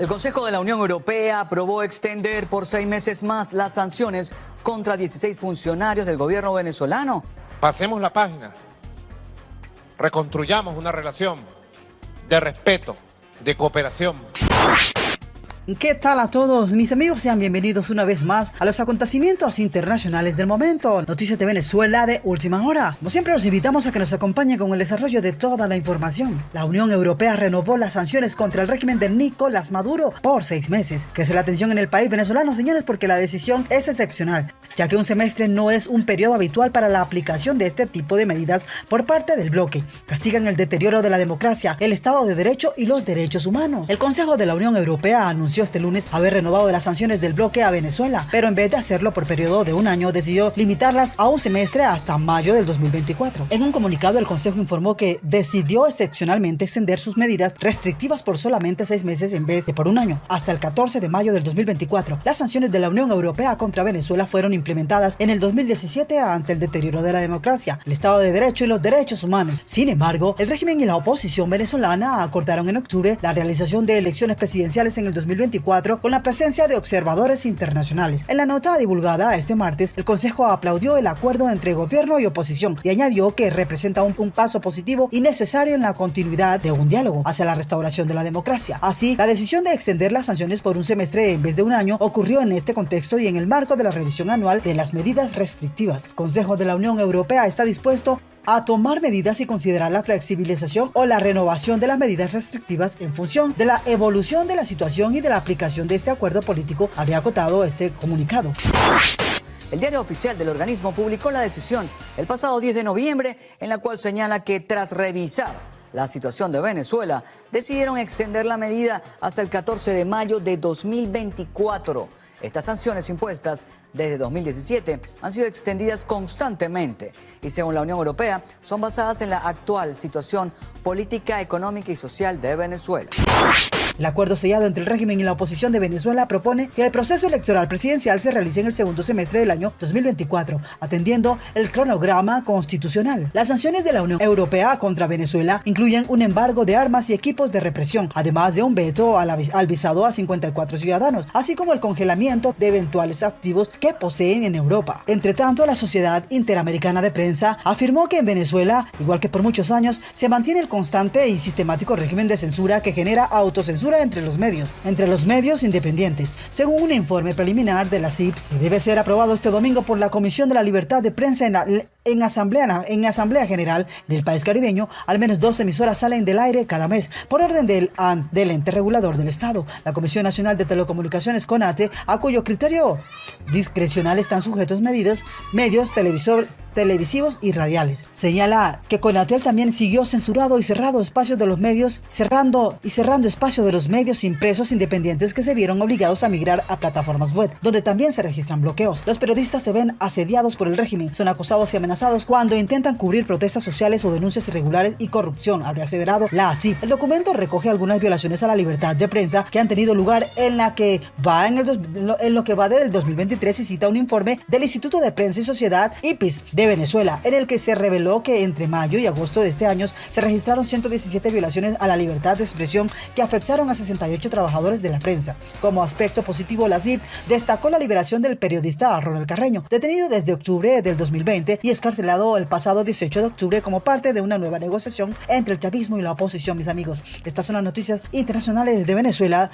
El Consejo de la Unión Europea aprobó extender por 6 meses más las sanciones contra 16 funcionarios del gobierno venezolano. Pasemos la página, reconstruyamos una relación de respeto, de cooperación. ¿Qué tal a todos mis amigos? Sean bienvenidos una vez más a los acontecimientos internacionales del momento. Noticias de Venezuela de última hora. Como siempre los invitamos a que nos acompañen con el desarrollo de toda la información. La Unión Europea renovó las sanciones contra el régimen de Nicolás Maduro por 6 meses. Crece la tensión en el país venezolano, señores, porque la decisión es excepcional, ya que un semestre no es un periodo habitual para la aplicación de este tipo de medidas por parte del bloque. Castigan el deterioro de la democracia, el Estado de Derecho y los derechos humanos. El Consejo de la Unión Europea anunció este lunes haber renovado las sanciones del bloque a Venezuela, pero en vez de hacerlo por periodo de un año, decidió limitarlas a un semestre hasta mayo del 2024. En un comunicado, el Consejo informó que decidió excepcionalmente extender sus medidas restrictivas por solamente 6 meses en vez de por un año, hasta el 14 de mayo del 2024. Las sanciones de la Unión Europea contra Venezuela fueron implementadas en el 2017 ante el deterioro de la democracia, el Estado de Derecho y los derechos humanos. Sin embargo, el régimen y la oposición venezolana acordaron en octubre la realización de elecciones presidenciales en el 2024 con la presencia de observadores internacionales. En la nota divulgada este martes, el Consejo aplaudió el acuerdo entre gobierno y oposición y añadió que representa un paso positivo y necesario en la continuidad de un diálogo hacia la restauración de la democracia. Así, la decisión de extender las sanciones por un semestre en vez de un año ocurrió en este contexto y en el marco de la revisión anual de las medidas restrictivas. El Consejo de la Unión Europea está dispuesto a tomar medidas y considerar la flexibilización o la renovación de las medidas restrictivas en función de la evolución de la situación y de la aplicación de este acuerdo político, habría acotado este comunicado. El diario oficial del organismo publicó la decisión el pasado 10 de noviembre, en la cual señala que tras revisar la situación de Venezuela, decidieron extender la medida hasta el 14 de mayo de 2024. Estas sanciones impuestas desde 2017 han sido extendidas constantemente y, según la Unión Europea, son basadas en la actual situación política, económica y social de Venezuela. El acuerdo sellado entre el régimen y la oposición de Venezuela propone que el proceso electoral presidencial se realice en el segundo semestre del año 2024, atendiendo el cronograma constitucional. Las sanciones de la Unión Europea contra Venezuela incluyen un embargo de armas y equipos de represión, además de un veto al visado a 54 ciudadanos, así como el congelamiento de eventuales activos que poseen en Europa. Entre tanto, la Sociedad Interamericana de Prensa afirmó que en Venezuela, igual que por muchos años, se mantiene el constante y sistemático régimen de censura que genera autocensura entre los medios independientes, según un informe preliminar de la CIP que debe ser aprobado este domingo por la Comisión de la Libertad de Prensa en Asamblea General del país caribeño. Al menos 2 emisoras salen del aire cada mes por orden del ente regulador del Estado, la Comisión Nacional de Telecomunicaciones CONATE, a cuyo criterio discrecional están sujetos medios televisivos y radiales. Señala que Conatel también siguió cerrando espacios de los medios impresos independientes que se vieron obligados a migrar a plataformas web, donde también se registran bloqueos. Los periodistas se ven asediados por el régimen, son acosados y amenazados cuando intentan cubrir protestas sociales o denuncias irregulares y corrupción, habría aseverado la ACIP. El documento recoge algunas violaciones a la libertad de prensa que han tenido lugar en lo que va del 2023 y cita un informe del Instituto de Prensa y Sociedad IPIS de Venezuela, en el que se reveló que entre mayo y agosto de este año se registraron 117 violaciones a la libertad de expresión que afectaron a 68 trabajadores de la prensa. Como aspecto positivo, la CIP destacó la liberación del periodista Ronald Carreño, detenido desde octubre del 2020 y escarcelado el pasado 18 de octubre como parte de una nueva negociación entre el chavismo y la oposición, mis amigos. Estas son las noticias internacionales de Venezuela.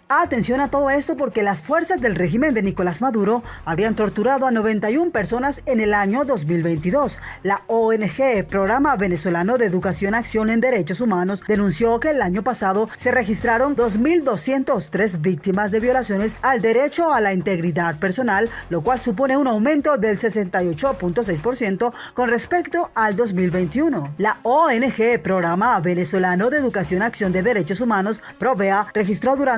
Atención a todo esto, porque las fuerzas del régimen de Nicolás Maduro habrían torturado a 91 personas en el año 2022. La ONG Programa Venezolano de Educación Acción en Derechos Humanos denunció que el año pasado se registraron 2.203 víctimas de violaciones al derecho a la integridad personal, lo cual supone un aumento del 68.6% con respecto al 2021. La ONG Programa Venezolano de Educación Acción de Derechos Humanos, PROVEA, registró durante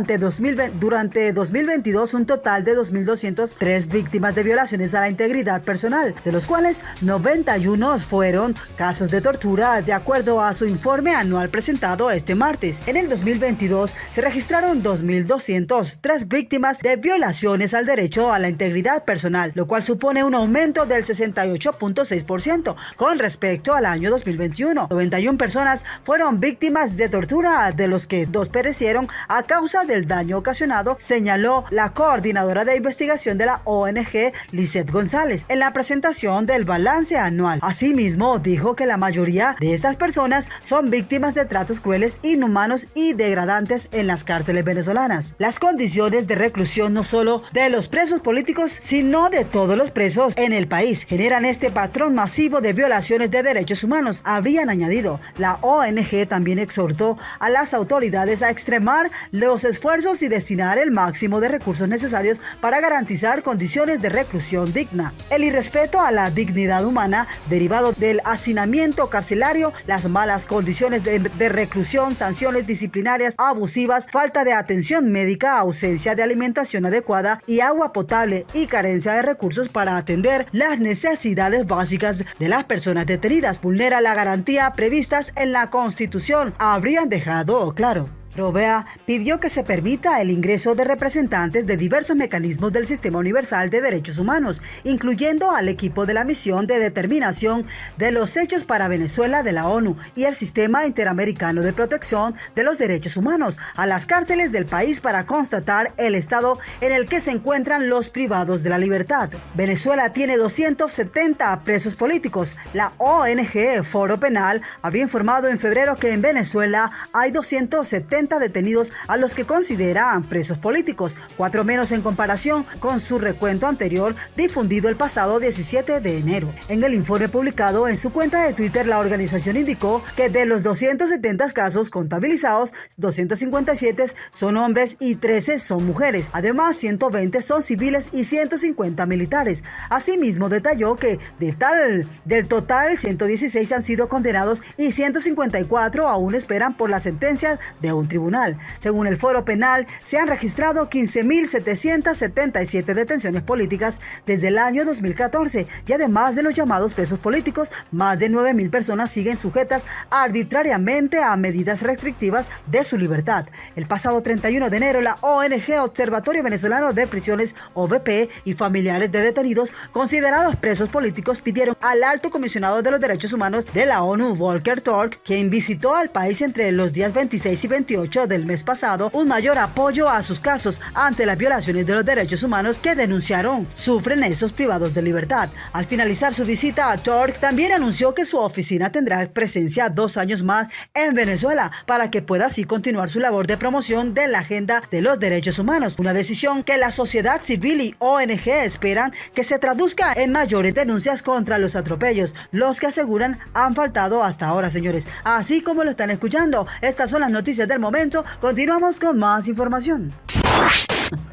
durante 2022 un total de 2.203 víctimas de violaciones a la integridad personal, de los cuales 91 fueron casos de tortura, de acuerdo a su informe anual presentado este martes. En el 2022 se registraron 2.203 víctimas de violaciones al derecho a la integridad personal, lo cual supone un aumento del 68.6% con respecto al año 2021. 91 personas fueron víctimas de tortura, de los que 2 perecieron a causa del daño ocasionado, señaló la coordinadora de investigación de la ONG, Lizeth González, en la presentación del balance anual. Asimismo, dijo que la mayoría de estas personas son víctimas de tratos crueles, inhumanos y degradantes en las cárceles venezolanas. Las condiciones de reclusión no solo de los presos políticos, sino de todos los presos en el país, generan este patrón masivo de violaciones de derechos humanos, habrían añadido. La ONG también exhortó a las autoridades a extremar los esfuerzos y destinar el máximo de recursos necesarios para garantizar condiciones de reclusión digna. El irrespeto a la dignidad humana derivado del hacinamiento carcelario, las malas condiciones de reclusión, sanciones disciplinarias abusivas, falta de atención médica, ausencia de alimentación adecuada y agua potable y carencia de recursos para atender las necesidades básicas de las personas detenidas, vulnera la garantía previstas en la Constitución, habrían dejado claro. Provea pidió que se permita el ingreso de representantes de diversos mecanismos del Sistema Universal de Derechos Humanos, incluyendo al equipo de la Misión de Determinación de los Hechos para Venezuela de la ONU y el Sistema Interamericano de Protección de los Derechos Humanos, a las cárceles del país para constatar el estado en el que se encuentran los privados de la libertad. Venezuela tiene 270 presos políticos. La ONG Foro Penal habría informado en febrero que en Venezuela hay 270 detenidos a los que consideran presos políticos, 4 menos en comparación con su recuento anterior difundido el pasado 17 de enero. En el informe publicado en su cuenta de Twitter, la organización indicó que de los 270 casos contabilizados, 257 son hombres y 13 son mujeres. Además, 120 son civiles y 150 militares. Asimismo, detalló que del total, 116 han sido condenados y 154 aún esperan por la sentencia de un tribunal. Según el Foro Penal, se han registrado 15.777 detenciones políticas desde el año 2014 y además de los llamados presos políticos, más de 9.000 personas siguen sujetas arbitrariamente a medidas restrictivas de su libertad. El pasado 31 de enero, la ONG Observatorio Venezolano de Prisiones, OVP, y familiares de detenidos considerados presos políticos pidieron al Alto Comisionado de los Derechos Humanos de la ONU, Volker Turk, quien visitó al país entre los días 26 y 28 del mes pasado, un mayor apoyo a sus casos ante las violaciones de los derechos humanos que denunciaron sufren esos privados de libertad. Al finalizar su visita, Turk también anunció que su oficina tendrá presencia 2 años más en Venezuela para que pueda así continuar su labor de promoción de la agenda de los derechos humanos, una decisión que la sociedad civil y ONG esperan que se traduzca en mayores denuncias contra los atropellos, los que aseguran han faltado hasta ahora, señores. Así como lo están escuchando, estas son las noticias del momento. Continuamos con más información.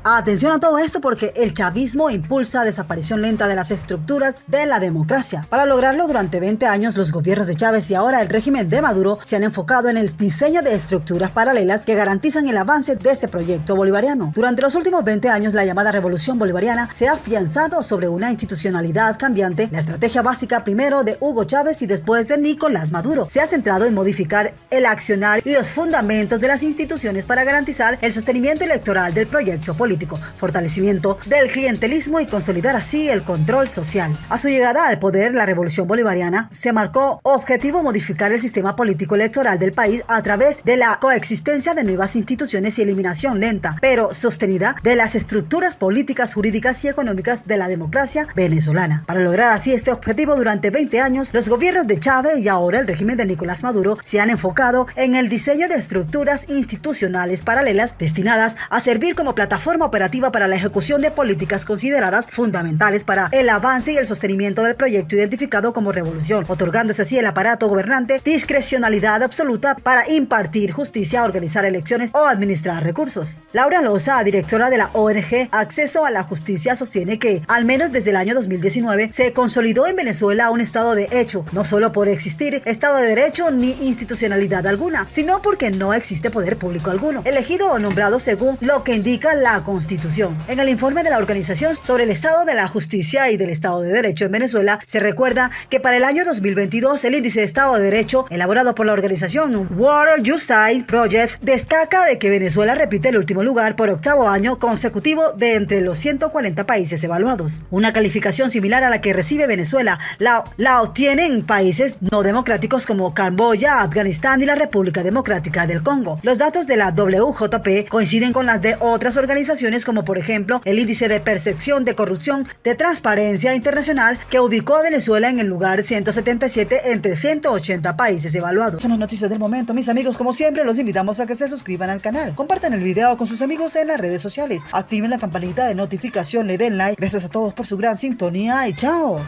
Atención a todo esto porque el chavismo impulsa desaparición lenta de las estructuras de la democracia. Para lograrlo, durante 20 años los gobiernos de Chávez y ahora el régimen de Maduro se han enfocado en el diseño de estructuras paralelas que garantizan el avance de ese proyecto bolivariano. Durante los últimos 20 años, la llamada revolución bolivariana se ha afianzado sobre una institucionalidad cambiante. La estrategia básica primero de Hugo Chávez y después de Nicolás Maduro se ha centrado en modificar el accionar y los fundamentos de las instituciones para garantizar el sostenimiento electoral del proyecto político, fortalecimiento del clientelismo y consolidar así el control social. A su llegada al poder, la revolución bolivariana se marcó objetivo modificar el sistema político electoral del país a través de la coexistencia de nuevas instituciones y eliminación lenta, pero sostenida, de las estructuras políticas, jurídicas y económicas de la democracia venezolana. Para lograr así este objetivo, durante 20 años, los gobiernos de Chávez y ahora el régimen de Nicolás Maduro se han enfocado en el diseño de estructuras institucionales paralelas destinadas a servir como plataforma plataforma operativa para la ejecución de políticas consideradas fundamentales para el avance y el sostenimiento del proyecto identificado como revolución, otorgándose así al aparato gobernante discrecionalidad absoluta para impartir justicia, organizar elecciones o administrar recursos. Laura Loza, directora de la ONG Acceso a la Justicia, sostiene que, al menos desde el año 2019, se consolidó en Venezuela un Estado de hecho, no solo por existir Estado de Derecho ni institucionalidad alguna, sino porque no existe poder público alguno, elegido o nombrado según lo que indica la Constitución. En el informe de la organización sobre el estado de la justicia y del Estado de Derecho en Venezuela, se recuerda que para el año 2022 el índice de Estado de Derecho, elaborado por la organización World Justice Project, destaca de que Venezuela repite el último lugar por octavo año consecutivo de entre los 140 países evaluados. Una calificación similar a la que recibe Venezuela la obtienen países no democráticos como Camboya, Afganistán y la República Democrática del Congo. Los datos de la WJP coinciden con las de otras organizaciones, como por ejemplo el índice de percepción de corrupción de Transparencia Internacional, que ubicó a Venezuela en el lugar 177 entre 180 países evaluados. Son las noticias del momento, mis amigos. Como siempre, los invitamos a que se suscriban al canal, compartan el video con sus amigos en las redes sociales, activen la campanita de notificación, le den like. Gracias a todos por su gran sintonía y chao.